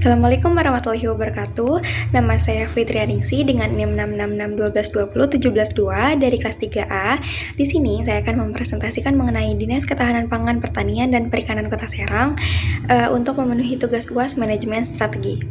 Assalamualaikum warahmatullahi wabarakatuh. Nama saya Fitrianingsi dengan NIM 66612201702 dari kelas 3A. Di sini saya akan mempresentasikan mengenai Dinas Ketahanan Pangan, Pertanian, dan Perikanan Kota Serang untuk memenuhi tugas UAS Manajemen Strategi.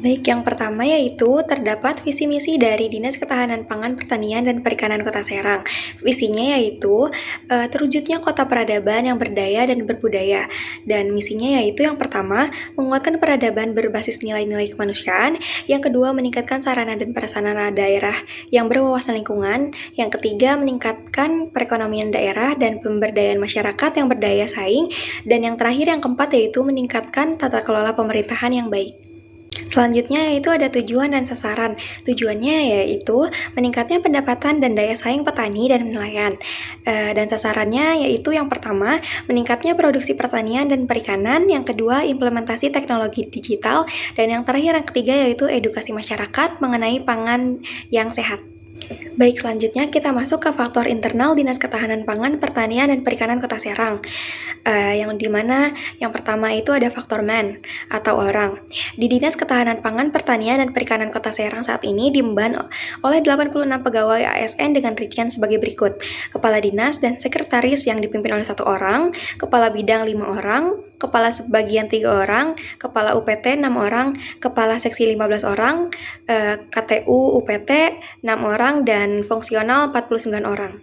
Baik, yang pertama yaitu terdapat visi misi dari Dinas Ketahanan Pangan, Pertanian, dan Perikanan Kota Serang. Visinya yaitu terwujudnya kota peradaban yang berdaya dan berbudaya. Dan misinya yaitu yang pertama, menguatkan peradaban berbasis nilai-nilai kemanusiaan. Yang kedua, meningkatkan sarana dan prasarana daerah yang berwawasan lingkungan. Yang ketiga, meningkatkan perekonomian daerah dan pemberdayaan masyarakat yang berdaya saing. Dan yang terakhir, yang keempat, yaitu meningkatkan tata kelola pemerintahan yang baik. Selanjutnya yaitu ada tujuan dan sasaran. Tujuannya yaitu meningkatnya pendapatan dan daya saing petani dan nelayan. Dan sasarannya yaitu yang pertama, meningkatnya produksi pertanian dan perikanan. Yang kedua, implementasi teknologi digital. Dan yang terakhir, yang ketiga yaitu edukasi masyarakat mengenai pangan yang sehat. Baik, selanjutnya kita masuk ke faktor internal Dinas Ketahanan Pangan, Pertanian, dan Perikanan Kota Serang. Yang dimana yang pertama itu ada faktor man atau orang. Di Dinas Ketahanan Pangan, Pertanian, dan Perikanan Kota Serang saat ini diemban oleh 86 pegawai ASN dengan rincian sebagai berikut. Kepala Dinas dan Sekretaris yang dipimpin oleh 1 orang, Kepala Bidang 5 orang, Kepala Subbagian 3 orang, Kepala UPT 6 orang, Kepala Seksi 15 orang, KTU UPT 6 orang, dan fungsional 49 orang.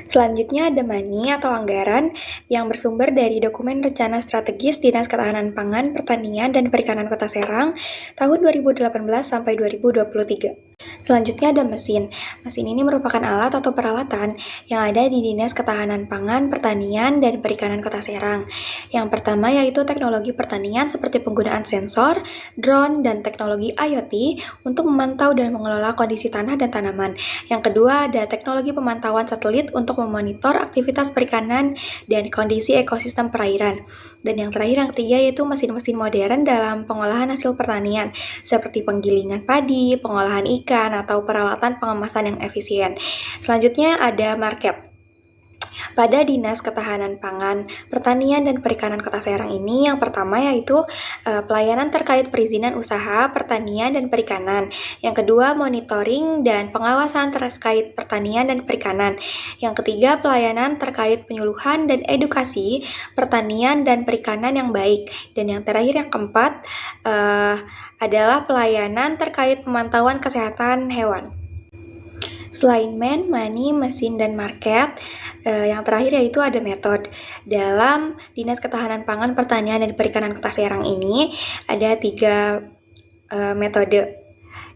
Selanjutnya ada money atau anggaran yang bersumber dari dokumen rencana strategis Dinas Ketahanan Pangan, Pertanian, dan Perikanan Kota Serang tahun 2018 sampai 2023. Selanjutnya ada mesin. Mesin ini merupakan alat atau peralatan yang ada di Dinas Ketahanan Pangan, Pertanian, dan Perikanan Kota Serang. Yang pertama yaitu teknologi pertanian seperti penggunaan sensor, drone, dan teknologi IoT untuk memantau dan mengelola kondisi tanah dan tanaman. Yang kedua ada teknologi pemantauan satelit untuk memonitor aktivitas perikanan dan kondisi ekosistem perairan. Dan yang terakhir, yang ketiga yaitu mesin-mesin modern dalam pengolahan hasil pertanian seperti penggilingan padi, pengolahan ikan, atau peralatan pengemasan yang efisien. Selanjutnya ada market. Pada Dinas Ketahanan Pangan, Pertanian, dan Perikanan Kota Serang ini yang pertama yaitu pelayanan terkait perizinan usaha, pertanian, dan perikanan. Yang kedua, monitoring dan pengawasan terkait pertanian dan perikanan. Yang ketiga, pelayanan terkait penyuluhan dan edukasi pertanian dan perikanan yang baik. Dan yang terakhir, yang keempat, adalah pelayanan terkait pemantauan kesehatan hewan. Selain man, money, mesin, dan market, yang terakhir yaitu ada metode. Dalam Dinas Ketahanan Pangan, Pertanian, dan Perikanan Kota Serang ini ada 3 metode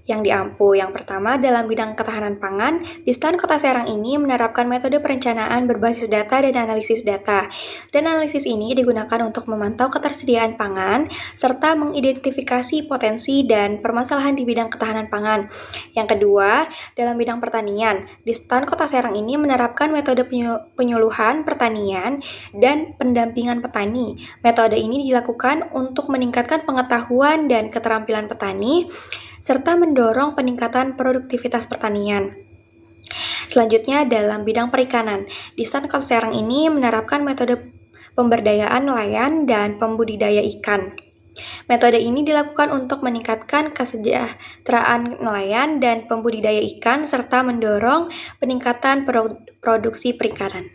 yang diampu. Yang pertama, dalam bidang ketahanan pangan, Distan Kota Serang ini menerapkan metode perencanaan berbasis data dan analisis data. Dan analisis ini digunakan untuk memantau ketersediaan pangan, serta mengidentifikasi potensi dan permasalahan di bidang ketahanan pangan. Yang kedua, dalam bidang pertanian, Distan Kota Serang ini menerapkan metode penyuluhan pertanian dan pendampingan petani. Metode ini dilakukan untuk meningkatkan pengetahuan dan keterampilan petani, serta mendorong peningkatan produktivitas pertanian. Selanjutnya dalam bidang perikanan, Distan Kota Serang ini menerapkan metode pemberdayaan nelayan dan pembudidaya ikan. Metode ini dilakukan untuk meningkatkan kesejahteraan nelayan dan pembudidaya ikan serta mendorong peningkatan produksi perikanan.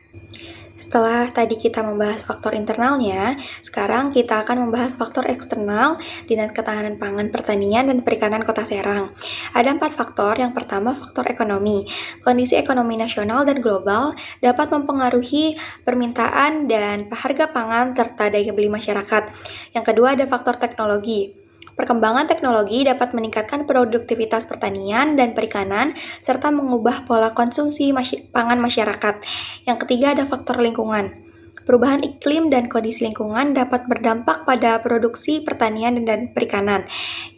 Setelah tadi kita membahas faktor internalnya, sekarang kita akan membahas faktor eksternal Dinas Ketahanan Pangan, Pertanian, dan Perikanan Kota Serang. Ada 4 faktor. Yang pertama, faktor ekonomi. Kondisi ekonomi nasional dan global dapat mempengaruhi permintaan dan harga pangan serta daya beli masyarakat. Yang kedua, ada faktor teknologi. Perkembangan teknologi dapat meningkatkan produktivitas pertanian dan perikanan, serta mengubah pola konsumsi pangan masyarakat. Yang ketiga ada faktor lingkungan. Perubahan iklim dan kondisi lingkungan dapat berdampak pada produksi pertanian dan perikanan.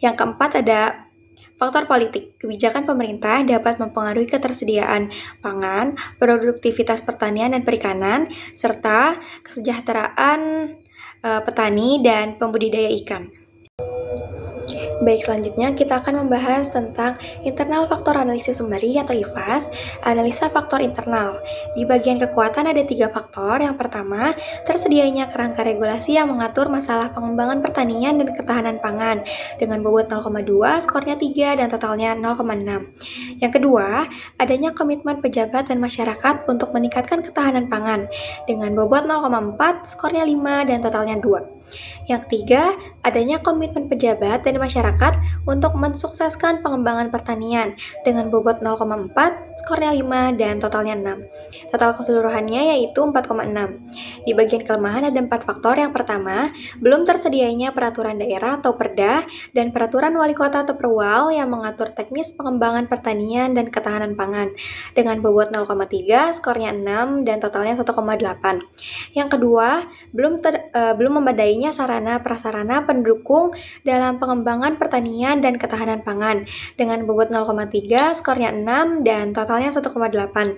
Yang keempat ada faktor politik. Kebijakan pemerintah dapat mempengaruhi ketersediaan pangan, produktivitas pertanian dan perikanan, serta kesejahteraan petani dan pembudidaya ikan. Baik, selanjutnya kita akan membahas tentang internal faktor analisis summary atau IFAS, analisa faktor internal. Di bagian kekuatan ada 3 faktor. Yang pertama, tersedianya kerangka regulasi yang mengatur masalah pengembangan pertanian dan ketahanan pangan dengan bobot 0,2, skornya 3 dan totalnya 0,6. Yang kedua, adanya komitmen pejabat dan masyarakat untuk meningkatkan ketahanan pangan dengan bobot 0,4, skornya 5 dan totalnya 2. Yang ketiga, adanya komitmen pejabat dan masyarakat untuk mensukseskan pengembangan pertanian dengan bobot 0,4, skornya 5, dan totalnya 6. Total keseluruhannya yaitu 4,6. Di bagian kelemahan ada 4 faktor. Yang pertama, belum tersedianya peraturan daerah atau Perda dan peraturan wali kota atau Perwal yang mengatur teknis pengembangan pertanian dan ketahanan pangan dengan bobot 0,3, skornya 6, dan totalnya 1,8. Yang kedua, belum memadainya sarana prasarana pendukung dalam pengembangan pertanian dan ketahanan pangan dengan bobot 0,3, skornya 6, dan totalnya 1,8.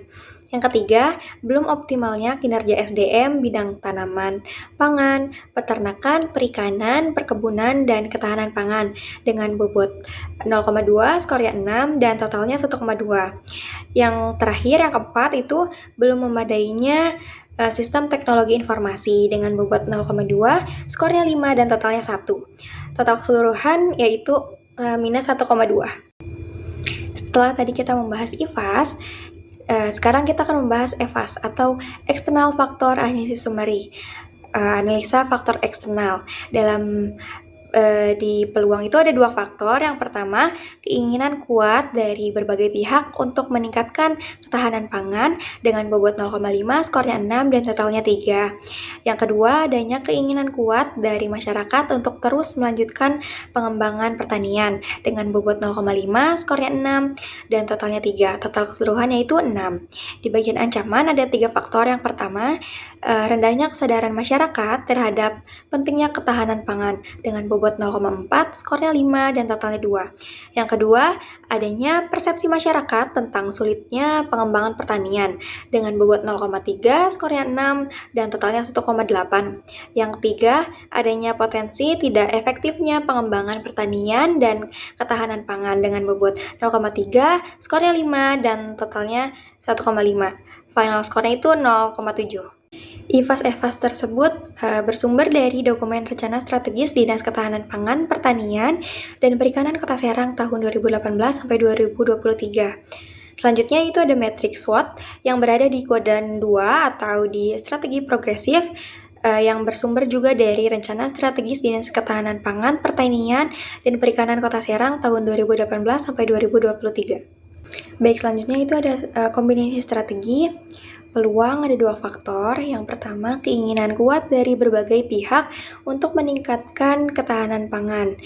Yang ketiga, belum optimalnya kinerja SDM bidang tanaman, pangan, peternakan, perikanan, perkebunan, dan ketahanan pangan dengan bobot 0,2, skornya 6, dan totalnya 1,2. Yang terakhir, yang keempat itu belum memadainya sistem teknologi informasi dengan bobot 0,2, skornya 5, dan totalnya 1. Total keseluruhan yaitu minus 1,2. Setelah tadi kita membahas IFAS, sekarang kita akan membahas EFAS atau External Factor Analysis Summary, analisa faktor eksternal. Di peluang itu ada 2 faktor. Yang pertama, keinginan kuat dari berbagai pihak untuk meningkatkan ketahanan pangan dengan bobot 0,5, skornya 6, dan totalnya 3. Yang kedua, adanya keinginan kuat dari masyarakat untuk terus melanjutkan pengembangan pertanian dengan bobot 0,5, skornya 6, dan totalnya 3. Total keseluruhannya itu 6. Di bagian ancaman ada 3 faktor. Yang pertama, rendahnya kesadaran masyarakat terhadap pentingnya ketahanan pangan dengan bobot 0,4, skornya 5, dan totalnya 2. Yang kedua, adanya persepsi masyarakat tentang sulitnya pengembangan pertanian dengan bobot 0,3, skornya 6, dan totalnya 1,8. Yang ketiga, adanya potensi tidak efektifnya pengembangan pertanian dan ketahanan pangan dengan bobot 0,3, skornya 5, dan totalnya 1,5. Final skornya itu 0,7. IFAS-EFAS tersebut bersumber dari dokumen rencana strategis Dinas Ketahanan Pangan, Pertanian, dan Perikanan Kota Serang tahun 2018 sampai 2023. Selanjutnya itu ada matriks SWOT yang berada di kuadran 2 atau di strategi progresif yang bersumber juga dari rencana strategis Dinas Ketahanan Pangan, Pertanian, dan Perikanan Kota Serang tahun 2018 sampai 2023. Baik, selanjutnya itu ada kombinasi strategi. Peluang ada 2 faktor. Yang pertama, keinginan kuat dari berbagai pihak untuk meningkatkan ketahanan pangan.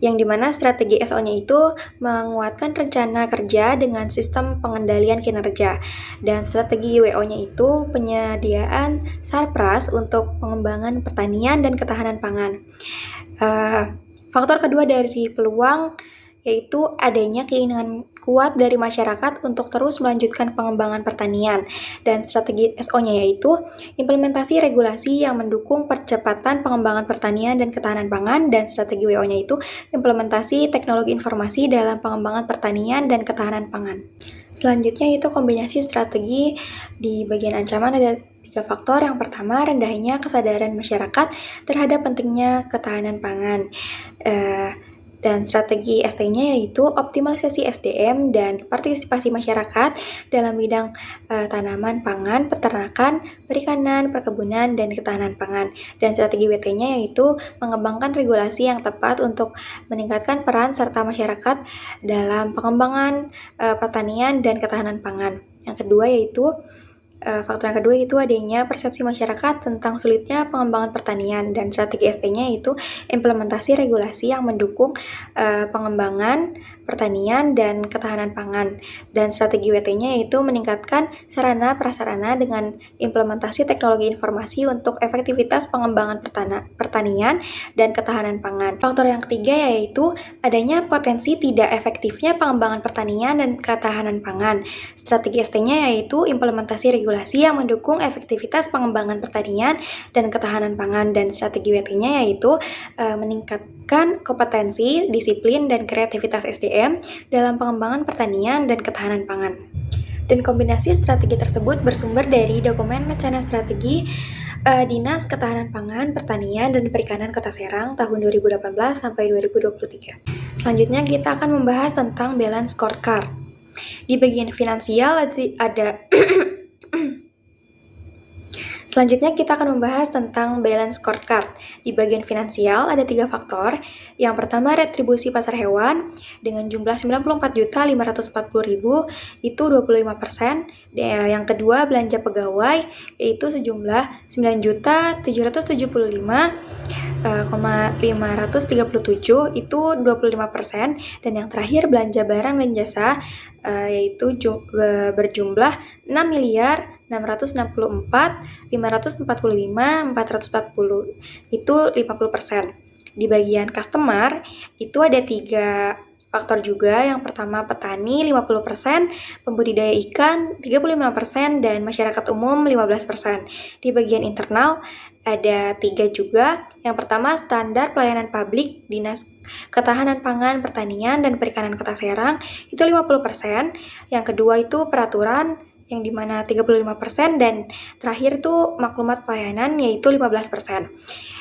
Yang dimana strategi SO-nya itu menguatkan rencana kerja dengan sistem pengendalian kinerja. Dan strategi WO-nya itu penyediaan sarpras untuk pengembangan pertanian dan ketahanan pangan. Faktor kedua dari peluang yaitu adanya keinginan kuat dari masyarakat untuk terus melanjutkan pengembangan pertanian, dan strategi SO-nya yaitu implementasi regulasi yang mendukung percepatan pengembangan pertanian dan ketahanan pangan, dan strategi WO-nya itu implementasi teknologi informasi dalam pengembangan pertanian dan ketahanan pangan. Selanjutnya itu kombinasi strategi. Di bagian ancaman ada 3 faktor. Yang pertama, rendahnya kesadaran masyarakat terhadap pentingnya ketahanan pangan. Dan strategi ST-nya yaitu optimalisasi SDM dan partisipasi masyarakat dalam bidang tanaman pangan, peternakan, perikanan, perkebunan, dan ketahanan pangan. Dan strategi WT-nya yaitu mengembangkan regulasi yang tepat untuk meningkatkan peran serta masyarakat dalam pengembangan pertanian dan ketahanan pangan. Yang kedua yaitu faktor yang kedua itu adanya persepsi masyarakat tentang sulitnya pengembangan pertanian, dan strategi ST-nya itu implementasi regulasi yang mendukung pengembangan pertanian dan ketahanan pangan, dan strategi WT-nya yaitu meningkatkan sarana prasarana dengan implementasi teknologi informasi untuk efektivitas pengembangan pertanian pertanian dan ketahanan pangan. Faktor yang ketiga yaitu adanya potensi tidak efektifnya pengembangan pertanian dan ketahanan pangan. Strategi ST-nya yaitu implementasi regulasi yang mendukung efektivitas pengembangan pertanian dan ketahanan pangan, dan strategi WT-nya yaitu meningkatkan kompetensi, disiplin, dan kreativitas SDM dalam pengembangan pertanian dan ketahanan pangan. Dan kombinasi strategi tersebut bersumber dari dokumen rencana strategi Dinas Ketahanan Pangan, Pertanian, dan Perikanan Kota Serang tahun 2018 sampai 2023. Selanjutnya kita akan membahas tentang balance scorecard. Di bagian finansial ada Selanjutnya kita akan membahas tentang balance scorecard. Di bagian finansial ada 3 faktor. Yang pertama retribusi pasar hewan dengan jumlah 94.540.000 itu 25%. Yang kedua belanja pegawai yaitu sejumlah 9.775.537 itu 25%, dan yang terakhir belanja barang dan jasa yaitu berjumlah 6.664.545.440 itu 50%. Di bagian customer itu ada 3 faktor juga. Yang pertama petani 50%, pembudidaya ikan 35%, dan masyarakat umum 15%. Di bagian internal ada 3 juga. Yang pertama standar pelayanan publik Dinas Ketahanan Pangan, Pertanian, dan Perikanan Kota Serang itu 50%. Yang kedua itu peraturan yang dimana 35%, dan terakhir itu maklumat pelayanan yaitu 15%.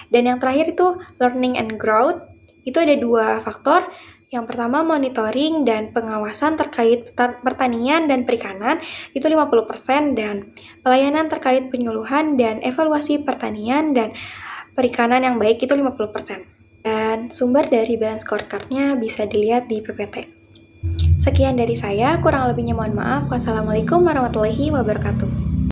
Dan yang terakhir itu learning and growth itu ada 2 faktor. Yang pertama monitoring dan pengawasan terkait pertanian dan perikanan itu 50%, dan pelayanan terkait penyuluhan dan evaluasi pertanian dan perikanan yang baik itu 50%. Dan sumber dari balance scorecard-nya bisa dilihat di PPT. Sekian dari saya, kurang lebihnya mohon maaf. Wassalamualaikum warahmatullahi wabarakatuh.